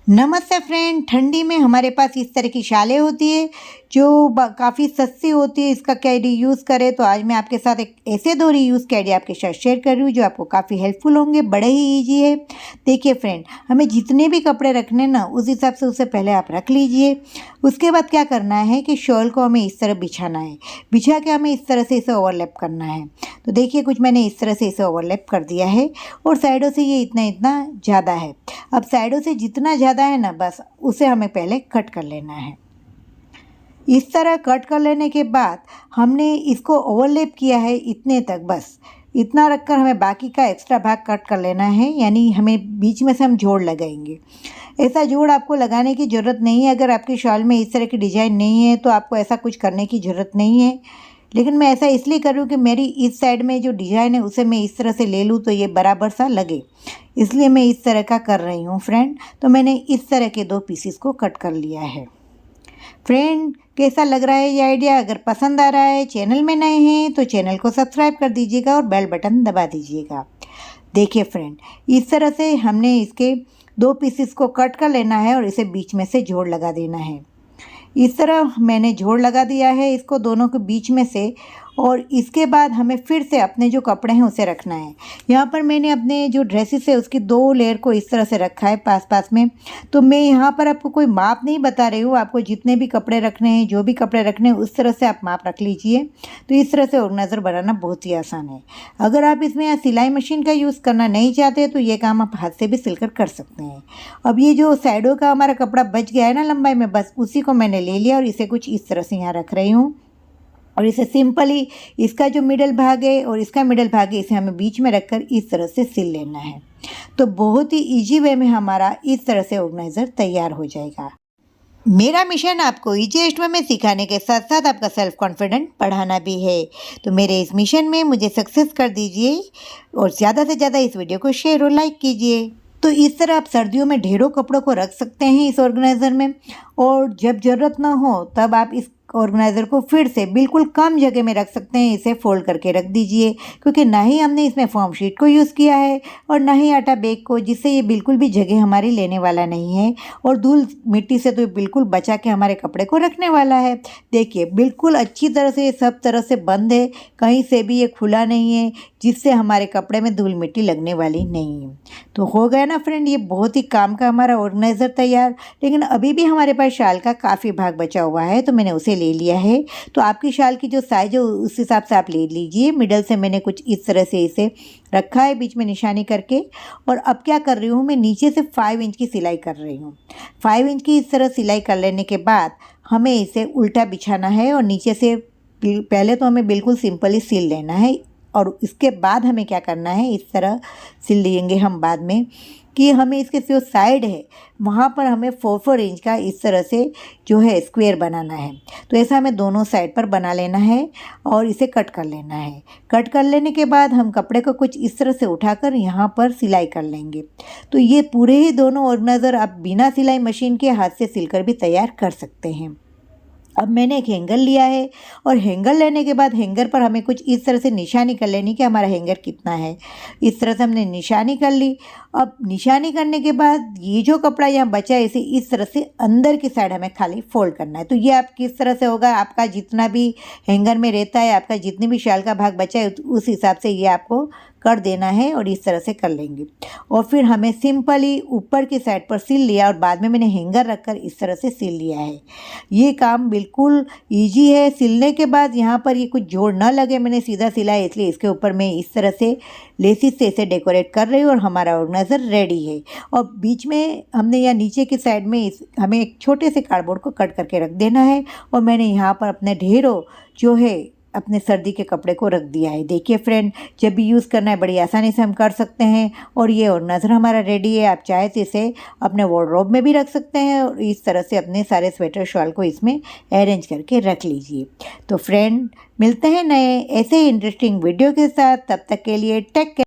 नमस्ते फ्रेंड। ठंडी में हमारे पास इस तरह की शालें होती है जो काफ़ी सस्ती होती है। इसका क्या यूज़ करें, तो आज मैं आपके साथ एक ऐसे दो रीयूज़ के आइडिया आपके साथ शेयर कर रही हूँ जो आपको काफ़ी हेल्पफुल होंगे। बड़े ही इजी है। देखिए फ्रेंड, हमें जितने भी कपड़े रखने ना उस हिसाब से उसे पहले आप रख लीजिए। उसके बाद क्या करना है कि शॉल को हमें इस तरह बिछाना है। बिछा के हमें इस तरह से इसे ओवरलैप करना है। तो देखिए कुछ मैंने इस तरह से इसे ओवरलैप कर दिया है और साइडों से ये इतना इतना ज़्यादा है। अब साइडों से जितना ज़्यादा है ना, बस उसे हमें पहले कट कर लेना है। इस तरह कट कर लेने के बाद हमने इसको ओवरलैप किया है इतने तक, बस इतना रखकर हमें बाकी का एक्स्ट्रा भाग कट कर लेना है। यानी हमें बीच में से हम जोड़ लगाएंगे। ऐसा जोड़ आपको लगाने की ज़रूरत नहीं है। अगर आपकी शॉल में इस तरह की डिज़ाइन नहीं है तो आपको ऐसा कुछ करने की ज़रूरत नहीं है। लेकिन मैं ऐसा इसलिए कर रही हूँ कि मेरी इस साइड में जो डिज़ाइन है उसे मैं इस तरह से ले लूँ तो ये बराबर सा लगे, इसलिए मैं इस तरह का कर रही हूँ फ्रेंड। तो मैंने इस तरह के दो पीसेस को कट कर लिया है। फ्रेंड, कैसा लग रहा है ये आइडिया? अगर पसंद आ रहा है, चैनल में नए हैं तो चैनल को सब्सक्राइब कर दीजिएगा और बेल बटन दबा दीजिएगा। देखिए फ्रेंड, इस तरह से हमने इसके दो पीसेस को कट कर लेना है और इसे बीच में से जोड़ लगा देना है। इस तरह मैंने जोड़ लगा दिया है इसको दोनों के बीच में से। और इसके बाद हमें फिर से अपने जो कपड़े हैं उसे रखना है। यहाँ पर मैंने अपने जो ड्रेसेस है उसकी दो लेयर को इस तरह से रखा है पास पास में। तो मैं यहाँ पर आपको कोई माप नहीं बता रही हूँ। आपको जितने भी कपड़े रखने हैं, जो भी कपड़े रखने हैं, उस तरह से आप माप रख लीजिए। तो इस तरह से ऑर्गेनाइज़र बनाना बहुत ही आसान है। अगर आप इसमें यहाँ सिलाई मशीन का यूज़ करना नहीं चाहते तो ये काम आप हाथ से भी सिलकर कर सकते हैं। अब ये जो साइडों का हमारा कपड़ा बच गया है ना लंबाई में, बस उसी को मैंने ले लिया और इसे कुछ इस तरह से यहाँ रख रही हूँ। और इसे सिंपली इसका जो मिडल भाग है और इसका मिडल भाग है इसे हमें बीच में रखकर इस तरह से सिल लेना है। तो बहुत ही इजी वे में हमारा इस तरह से ऑर्गेनाइज़र तैयार हो जाएगा। मेरा मिशन आपको ईजीएस्ट वे में सिखाने के साथ साथ आपका सेल्फ कॉन्फिडेंट बढ़ाना भी है। तो मेरे इस मिशन में मुझे सक्सेस कर दीजिए और ज़्यादा से ज़्यादा इस वीडियो को शेयर और लाइक कीजिए। तो इस तरह आप सर्दियों में ढेरों कपड़ों को रख सकते हैं इस ऑर्गेनाइज़र में। और जब ज़रूरत ना हो तब आप इस ऑर्गेनाइज़र को फिर से बिल्कुल कम जगह में रख सकते हैं। इसे फोल्ड करके रख दीजिए, क्योंकि ना ही हमने इसमें फॉर्म शीट को यूज़ किया है और ना ही आटा बैग को, जिससे ये बिल्कुल भी जगह हमारी लेने वाला नहीं है। और धूल मिट्टी से तो ये बिल्कुल बचा के हमारे कपड़े को रखने वाला है। देखिए बिल्कुल अच्छी तरह से सब तरह से बंद है, कहीं से भी ये खुला नहीं है, जिससे हमारे कपड़े में धूल मिट्टी लगने वाली नहीं है। तो हो गया ना फ्रेंड, ये बहुत ही काम का हमारा ऑर्गेनाइज़र तैयार। लेकिन अभी भी हमारे पास शाल का काफ़ी भाग बचा हुआ है तो मैंने उसे ले लिया है। तो आपकी शाल की जो साइज है उस हिसाब से आप ले लीजिए। मिडल से मैंने कुछ इस तरह से इसे रखा है बीच में निशानी करके। और अब क्या कर रही हूँ, मैं नीचे से 5 इंच की सिलाई कर रही हूँ। 5 इंच की इस तरह सिलाई कर लेने के बाद हमें इसे उल्टा बिछाना है और नीचे से पहले तो हमें बिल्कुल सिंपली सिल लेना है। और इसके बाद हमें क्या करना है, इस तरह सिल लेंगे हम बाद में, कि हमें इसके जो साइड है वहाँ पर हमें 4-4 इंच का इस तरह से जो है स्क्वायर बनाना है। तो ऐसा हमें दोनों साइड पर बना लेना है और इसे कट कर लेना है। कट कर लेने के बाद हम कपड़े को कुछ इस तरह से उठाकर यहाँ पर सिलाई कर लेंगे। तो ये पूरे ही दोनों ऑर्गेनाइज़र आप बिना सिलाई मशीन के हाथ से सिलकर भी तैयार कर सकते हैं। अब मैंने एक हैंगर लिया है और हैंगर लेने के बाद हैंगर पर हमें कुछ इस तरह से निशानी कर लेनी कि हमारा हैंगर कितना है। इस तरह से हमने निशानी कर ली। अब निशानी करने के बाद ये जो कपड़ा यहाँ बचा है इसे इस तरह से अंदर की साइड हमें खाली फोल्ड करना है। तो ये आप किस तरह से होगा, आपका जितना भी हैंगर में रहता है, आपका जितनी भी शाल का भाग बचा है उस हिसाब से ये आपको कर देना है और इस तरह से कर लेंगे। और फिर हमें सिंपली ऊपर की साइड पर सिल लिया और बाद में मैंने हैंगर रखकर इस तरह से सिल लिया है। ये काम बिल्कुल इजी है। सिलने के बाद यहाँ पर ये कुछ जोड़ ना लगे, मैंने सीधा सिला है, इसलिए इसके ऊपर मैं इस तरह से लेसिस से इसे डेकोरेट कर रही हूँ और हमारा ऑर्गेनाइज़र रेडी है। और बीच में हमने या नीचे की साइड में हमें एक छोटे से कार्डबोर्ड को कट करके रख देना है। और मैंने यहाँ पर अपने ढेरों जो है अपने सर्दी के कपड़े को रख दिया है। देखिए फ्रेंड, जब भी यूज़ करना है बड़ी आसानी से हम कर सकते हैं। और ये ऑर्गेनाइज़र हमारा रेडी है। आप चाहे तो इसे अपने वार्डरोब में भी रख सकते हैं और इस तरह से अपने सारे स्वेटर शॉल को इसमें अरेंज करके रख लीजिए। तो फ्रेंड, मिलते हैं नए ऐसे ही इंटरेस्टिंग वीडियो के साथ। तब तक के लिए टेक केयर।